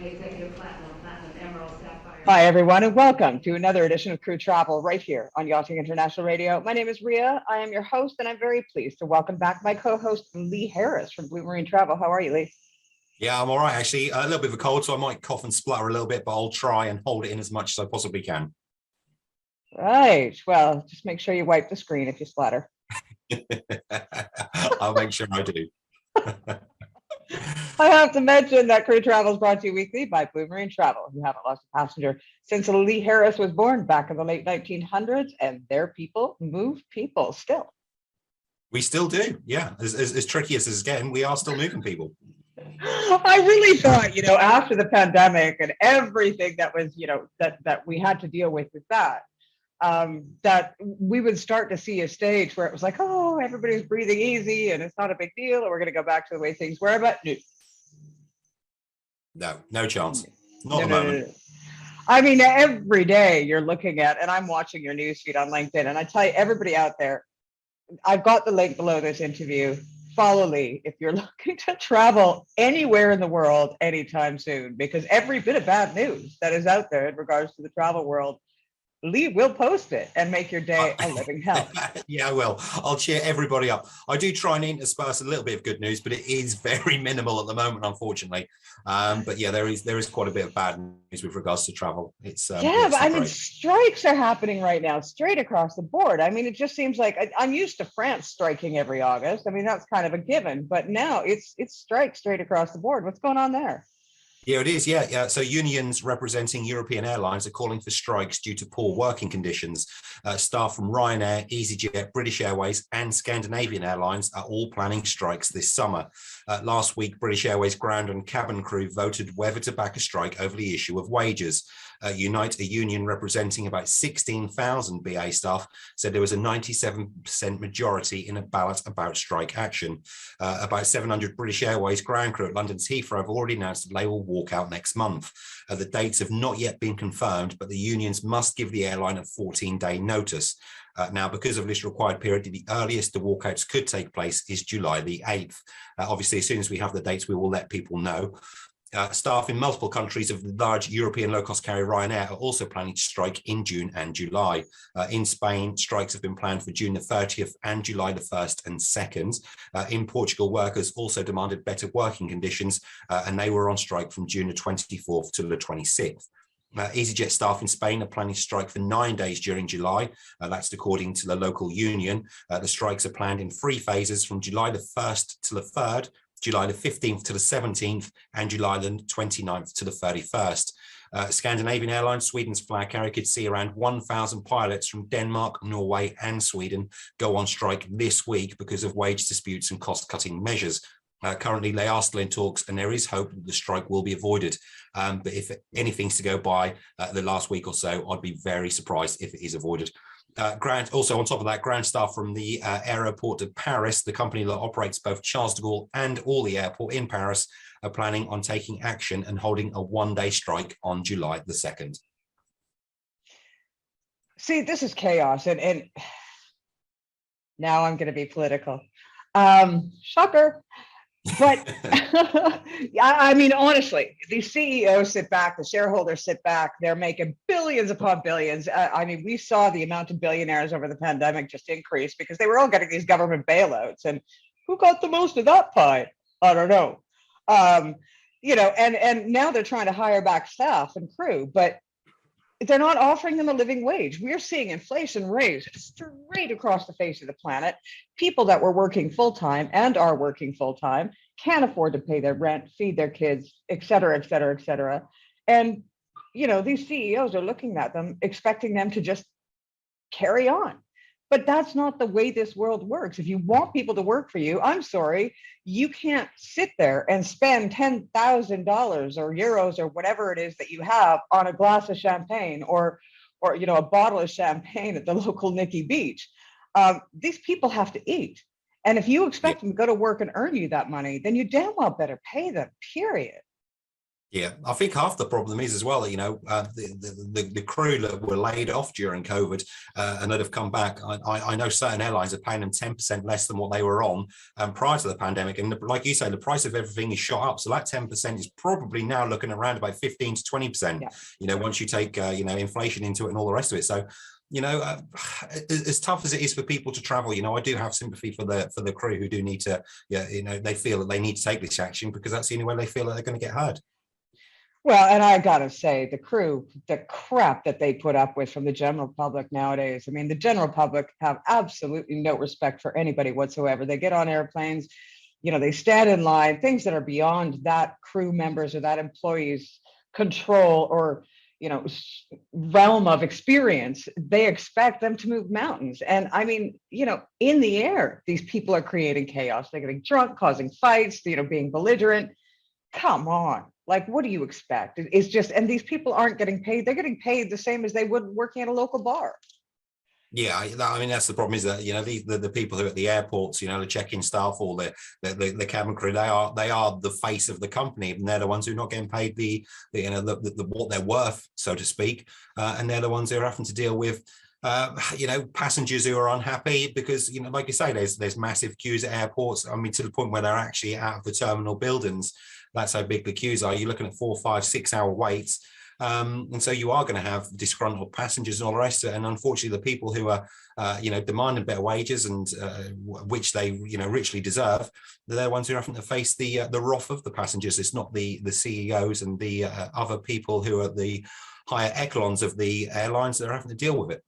Executive Platinum, Emerald, Sapphire. Hi, everyone, and welcome to another edition of Crew Travel right here on Yachting International Radio. My name is Rhea. I am your host, and I'm very pleased to welcome back my co-host, Lee Harris from Blue Marine Travel. How are you, Lee? Yeah, I'm all right, actually. A little bit of a cold, so I might cough and splutter a little bit, but I'll try and hold it in as much as I possibly can. Right. Well, just make sure you wipe the screen if you splatter. I'll make sure I do. I have to mention that Crew Travel is brought to you weekly by Blue Marine Travel. You haven't lost a passenger since Lee Harris was born back in the late 1900s, and their people move people still. We still do, yeah. As tricky as this is getting, we are still moving people. I really thought, after the pandemic and everything that was, that we had to deal with that we would start to see a stage where it was like, oh, everybody's breathing easy and it's not a big deal, and we're going to go back to the way things were. But no chance. Not at the moment. No. I mean, every day you're looking at, and I'm watching your newsfeed on LinkedIn, and I tell you, everybody out there, I've got the link below this interview. Follow Lee if you're looking to travel anywhere in the world anytime soon, because every bit of bad news that is out there in regards to the travel world, Lee will post it and make your day a living hell. Yeah, I will. I'll cheer everybody up. I do try and intersperse a little bit of good news, but it is very minimal at the moment, unfortunately. But yeah, there is quite a bit of bad news with regards to travel. It's but I mean, strikes are happening right now, straight across the board. I mean, it just seems like I'm used to France striking every August. I mean, that's kind of a given, but now it's strikes straight across the board. What's going on there? Yeah, it is. Yeah. So unions representing European airlines are calling for strikes due to poor working conditions. Staff from Ryanair, EasyJet, British Airways and Scandinavian Airlines are all planning strikes this summer. Last week, British Airways ground and cabin crew voted whether to back a strike over the issue of wages. Unite, a union representing about 16,000 BA staff, said there was a 97% majority in a ballot about strike action. About 700 British Airways ground crew at London's Heathrow have already announced that they will walk out next month. The dates have not yet been confirmed, but the unions must give the airline a 14-day notice. Now, because of this required period, the earliest the walkouts could take place is July the 8th. Obviously, as soon as we have the dates, we will let people know. Staff in multiple countries of the large European low-cost carrier Ryanair are also planning to strike in June and July. In Spain, strikes have been planned for June the 30th and July the 1st and 2nd. In Portugal, workers also demanded better working conditions, and they were on strike from June the 24th to the 26th. EasyJet staff in Spain are planning to strike for 9 days during July. That's according to the local union. The strikes are planned in 3 phases from July the 1st to the 3rd, July the 15th to the 17th, and July the 29th to the 31st. Scandinavian Airlines, Sweden's flag carrier, could see around 1,000 pilots from Denmark, Norway and Sweden go on strike this week because of wage disputes and cost-cutting measures. Currently, they are still in talks, and there is hope that the strike will be avoided. But if anything's to go by the last week or so, I'd be very surprised if it is avoided. Also, on top of that, ground staff from the Aéroport of Paris, the company that operates both Charles de Gaulle and Orly Airport in Paris, are planning on taking action and holding a 1-day strike on July the 2nd. See, this is chaos, and now I'm going to be political. Shocker. But I mean, honestly, these CEOs sit back, the shareholders sit back, they're making billions upon billions. I mean, we saw the amount of billionaires over the pandemic just increase because they were all getting these government bailouts. And who got the most of that pie? I don't know. And now they're trying to hire back staff and crew, but they're not offering them a living wage. We're seeing inflation raise straight across the face of the planet. People that were working full-time and are working full-time can't afford to pay their rent, feed their kids, et cetera, et cetera, et cetera. And, these CEOs are looking at them, expecting them to just carry on. But that's not the way this world works. If you want people to work for you, I'm sorry, you can't sit there and spend $10,000 or euros or whatever it is that you have on a glass of champagne or a bottle of champagne at the local Nikki Beach. These people have to eat. And if you expect them to go to work and earn you that money, then you damn well better pay them, period. Yeah, I think half the problem is as well, the crew that were laid off during COVID and that have come back. I know certain airlines are paying them 10% less than what they were on prior to the pandemic. And like you say, the price of everything is shot up. So that 10% is probably now looking around about 15 to 20%, once you take, inflation into it and all the rest of it. So, as tough as it is for people to travel, I do have sympathy for the crew who do need to, they feel that they need to take this action because that's the only way they feel that they're going to get hurt. Well, and I gotta say, the crew, the crap that they put up with from the general public nowadays. I mean, the general public have absolutely no respect for anybody whatsoever. They get on airplanes, they stand in line, things that are beyond that crew members or that employees' control or, realm of experience. They expect them to move mountains. And I mean, in the air, these people are creating chaos. They're getting drunk, causing fights, being belligerent. Come on. Like, what do you expect? It's just, and these people aren't getting paid. They're getting paid the same as they would working at a local bar. Yeah, I mean, that's the problem is that, the people who are at the airports, the check-in staff or the cabin crew, they are the face of the company, and they're the ones who are not getting paid the what they're worth, so to speak. And they're the ones who are having to deal with passengers who are unhappy because, like you say, there's massive queues at airports. I mean, to the point where they're actually out of the terminal buildings. That's how big the queues are. You're looking at 4, 5, 6 hour waits. And so you are going to have disgruntled passengers and all the rest of it. And unfortunately, the people who are, demanding better wages and which they, richly deserve, they're the ones who are having to face the wrath of the passengers. It's not the CEOs and the other people who are the higher echelons of the airlines that are having to deal with it.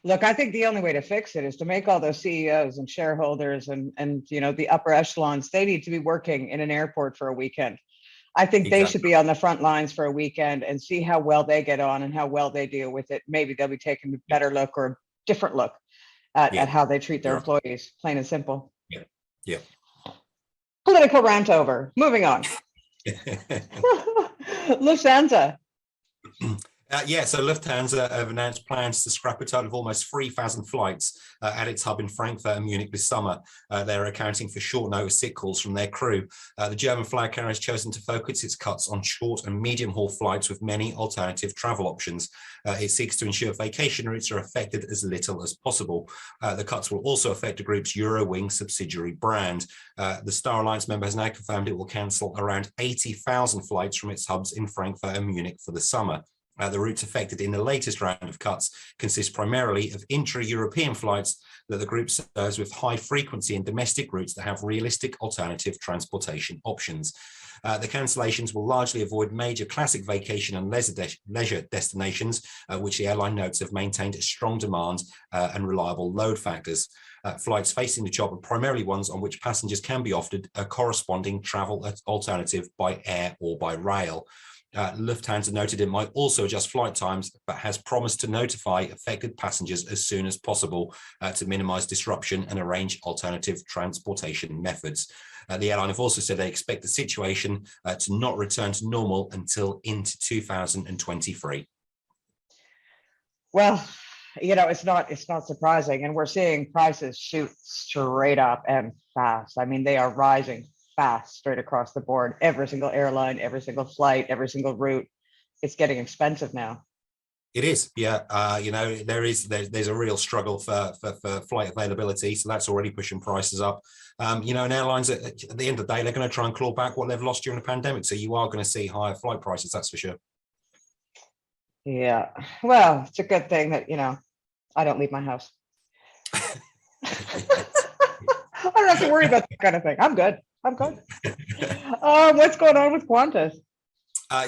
Look, I think the only way to fix it is to make all those CEOs and shareholders and the upper echelons, they need to be working in an airport for a weekend. I think they should be on the front lines for a weekend and see how well they get on and how well they deal with it. Maybe they'll be taking a better look or a different look at how they treat their employees, plain and simple. Yeah. Political rant over. Moving on. Lufthansa. So Lufthansa have announced plans to scrap a total of almost 3,000 flights at its hub in Frankfurt and Munich this summer. They're accounting for short notice sick calls from their crew. The German flag carrier has chosen to focus its cuts on short and medium haul flights with many alternative travel options. It seeks to ensure vacation routes are affected as little as possible. The cuts will also affect the group's Eurowings subsidiary brand. The Star Alliance member has now confirmed it will cancel around 80,000 flights from its hubs in Frankfurt and Munich for the summer. The routes affected in the latest round of cuts consist primarily of intra-European flights that the group serves with high frequency and domestic routes that have realistic alternative transportation options. The cancellations will largely avoid major classic vacation and leisure destinations, which the airline notes have maintained strong demand and reliable load factors. Flights facing the chop are primarily ones on which passengers can be offered a corresponding travel alternative by air or by rail. Lufthansa noted it might also adjust flight times, but has promised to notify affected passengers as soon as possible to minimize disruption and arrange alternative transportation methods. The airline have also said they expect the situation to not return to normal until into 2023. Well, it's not surprising, and we're seeing prices shoot straight up and fast. I mean, they are rising fast straight across the board. Every single airline, every single flight, every single route. It's getting expensive now. It is, yeah. There's a real struggle for flight availability, so that's already pushing prices up. And airlines at the end of the day, they're going to try and claw back what they've lost during the pandemic. So you are going to see higher flight prices, that's for sure. Yeah, well, it's a good thing that I don't leave my house. I don't have to worry about that kind of thing. I'm good. What's going on with Qantas?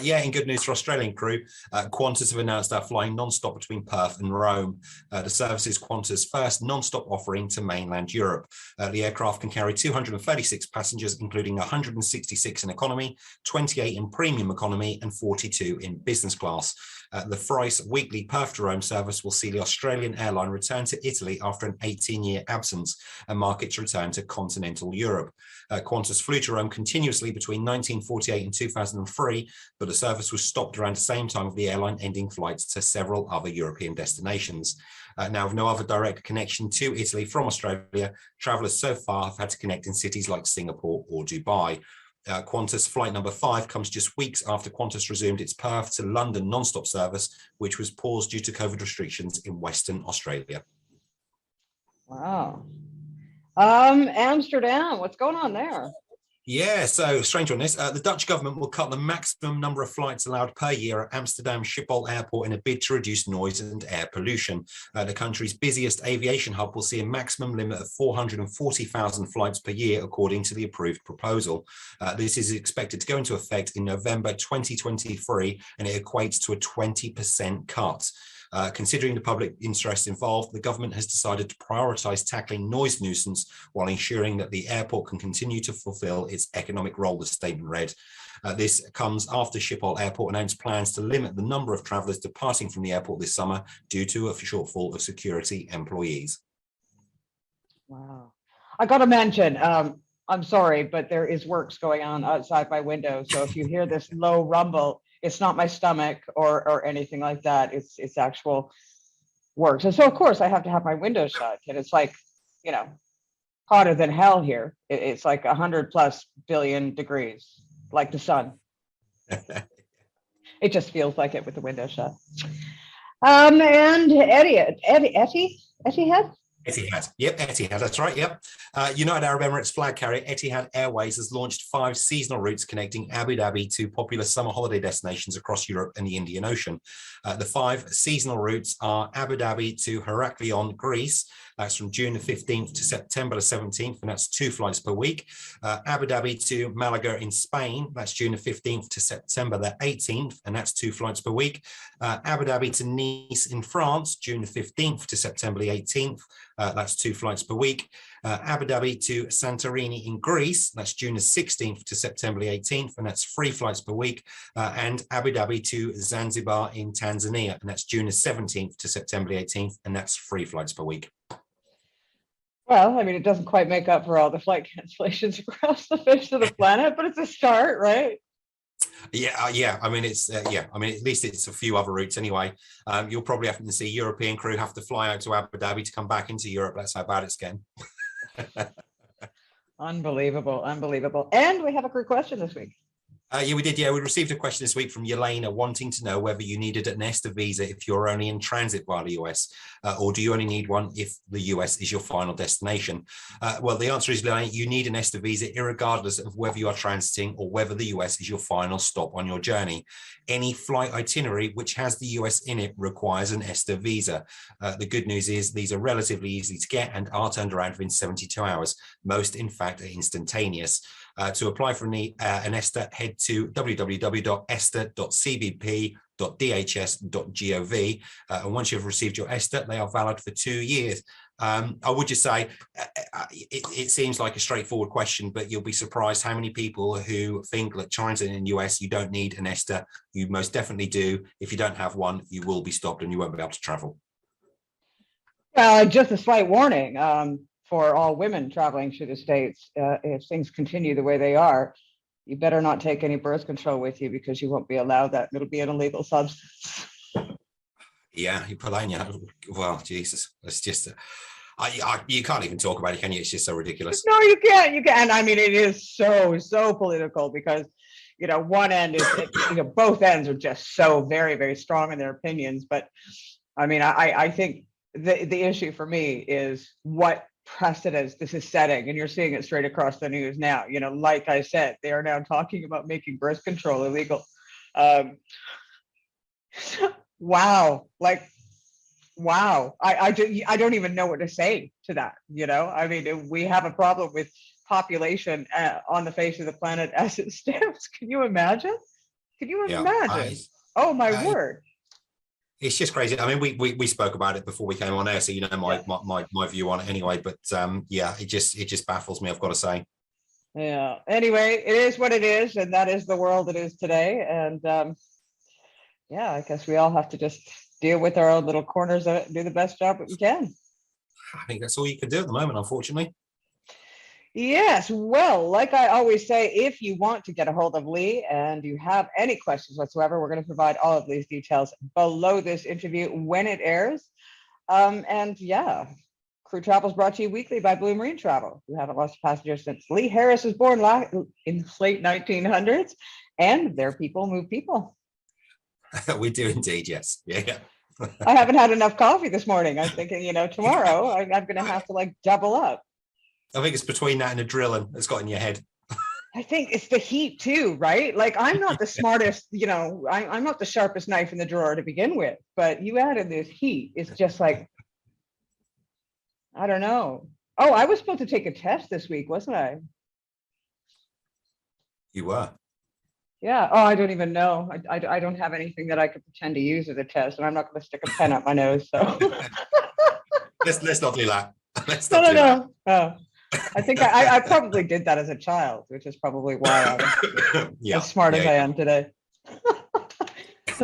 In good news for Australian crew, Qantas have announced they're flying non-stop between Perth and Rome. The service is Qantas' first non-stop offering to mainland Europe. The aircraft can carry 236 passengers, including 166 in economy, 28 in premium economy, and 42 in business class. The Thrice weekly Perth to Rome service will see the Australian airline return to Italy after an 18-year absence and mark its return to continental Europe. Qantas flew to Rome continuously between 1948 and 2003, but the service was stopped around the same time of the airline ending flights to several other European destinations. Now, with no other direct connection to Italy from Australia, travellers so far have had to connect in cities like Singapore or Dubai. Qantas flight number 5 comes just weeks after Qantas resumed its Perth to London non-stop service, which was paused due to COVID restrictions in Western Australia. Wow. Amsterdam, what's going on there? Yeah, so strange on this. The Dutch government will cut the maximum number of flights allowed per year at Amsterdam Schiphol Airport in a bid to reduce noise and air pollution. The country's busiest aviation hub will see a maximum limit of 440,000 flights per year, according to the approved proposal. This is expected to go into effect in November 2023, and it equates to a 20% cut. Considering the public interest involved, the government has decided to prioritise tackling noise nuisance while ensuring that the airport can continue to fulfil its economic role, the statement read. This comes after Schiphol Airport announced plans to limit the number of travellers departing from the airport this summer due to a shortfall of security employees. Wow. I got to mention, I'm sorry, but there is works going on outside my window. So if you hear this low rumble, it's not my stomach or anything like that. It's actual works. And so, of course, I have to have my window shut. And it's like, you know, hotter than hell here. It's like 100+ billion degrees, like the sun. It just feels like it with the window shut. And Etihad? Etihad. Yep, Etihad, that's right, yep. United Arab Emirates flag carrier Etihad Airways has launched 5 seasonal routes connecting Abu Dhabi to popular summer holiday destinations across Europe and the Indian Ocean. The 5 seasonal routes are Abu Dhabi to Heraklion, Greece. That's from June the 15th to September the 17th, and that's 2 flights per week. Abu Dhabi to Malaga in Spain, that's June the 15th to September the 18th, and that's 2 flights per week. Abu Dhabi to Nice in France, June the 15th to September the 18th, that's 2 flights per week. Abu Dhabi to Santorini in Greece, that's June the 16th to September the 18th, and that's 3 flights per week. And Abu Dhabi to Zanzibar in Tanzania, and that's June the 17th to September the 18th, and that's 3 flights per week. Well, I mean, it doesn't quite make up for all the flight cancellations across the face of the planet, but it's a start, right? Yeah. I mean, it's at least it's a few other routes anyway. You'll probably have to see European crew have to fly out to Abu Dhabi to come back into Europe. That's how bad it's getting. Unbelievable. And we have a crew question this week. Yeah, we did. Yeah, we received a question this week from Yelena wanting to know whether you needed an ESTA visa if you're only in transit via the US, or do you only need one if the US is your final destination? Well, the answer is, Yelena, you need an ESTA visa irregardless of whether you are transiting or whether the US is your final stop on your journey. Any flight itinerary which has the US in it requires an ESTA visa. The good news is these are relatively easy to get and are turned around within 72 hours. Most, in fact, are instantaneous. To apply for an ESTA, head to www.esta.cbp.dhs.gov. And once you've received your ESTA, they are valid for 2 years. I would just say it seems like a straightforward question, but you'll be surprised how many people who think that China and US, you don't need an ESTA. You most definitely do. If you don't have one, you will be stopped and you won't be able to travel. Just a slight warning. For all women traveling to the States, if things continue the way they are, you better not take any birth control with you because you won't be allowed that. It'll be an illegal substance. Yeah, you put that in your, well, Jesus, it's just, you can't even talk about it, can you? It's just so ridiculous. No, you can't. You can. I mean, it is so political because, one end is, both ends are just so very, very strong in their opinions. But I mean, I think the issue for me is what precedents this is setting, and you're seeing it straight across the news now. Like I said, they are now talking about making birth control illegal. Wow, I don't even know what to say to that. I mean, we have a problem with population on the face of the planet as it stands. Can you imagine? Oh my word. It's just crazy. I mean, we spoke about it before we came on air, so my view on it anyway. But it just baffles me, I've got to say. Yeah. Anyway, it is what it is, and that is the world it is today. And I guess we all have to just deal with our own little corners of it and do the best job that we can. I think that's all you can do at the moment, unfortunately. Yes, well, like I always say, if you want to get a hold of Lee and you have any questions whatsoever, we're going to provide all of these details below this interview when it airs. Crew Crew Travel is brought to you weekly by Blue Marine Travel, who haven't lost a passenger since Lee Harris was born in the late 1900s, and their people move people. We do indeed, yes. Yeah. I haven't had enough coffee this morning. I'm thinking, tomorrow I'm going to have to like double up. I think it's between that and adrenaline that's got in your head. I think it's the heat too, right? Like I'm not the smartest, I'm not the sharpest knife in the drawer to begin with, but you added this heat. It's just like, I don't know. Oh, I was supposed to take a test this week, wasn't I? You were. Yeah. Oh, I don't even know. I don't have anything that I could pretend to use as a test, and I'm not going to stick a pen up my nose. So let's not do that. No. Oh. I think I probably did that as a child, which is probably why I'm as smart as I am today.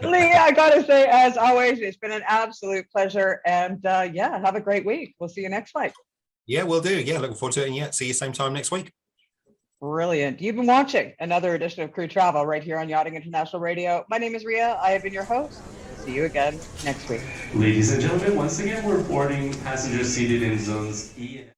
Lee, I gotta say, as always, it's been an absolute pleasure. And have a great week. We'll see you next flight. Yeah, we'll do. Yeah, looking forward to it. And see you same time next week. Brilliant. You've been watching another edition of Crew Travel right here on Yachting International Radio. My name is Rhea. I have been your host. See you again next week. Ladies and gentlemen, once again, we're boarding passengers seated in zones E and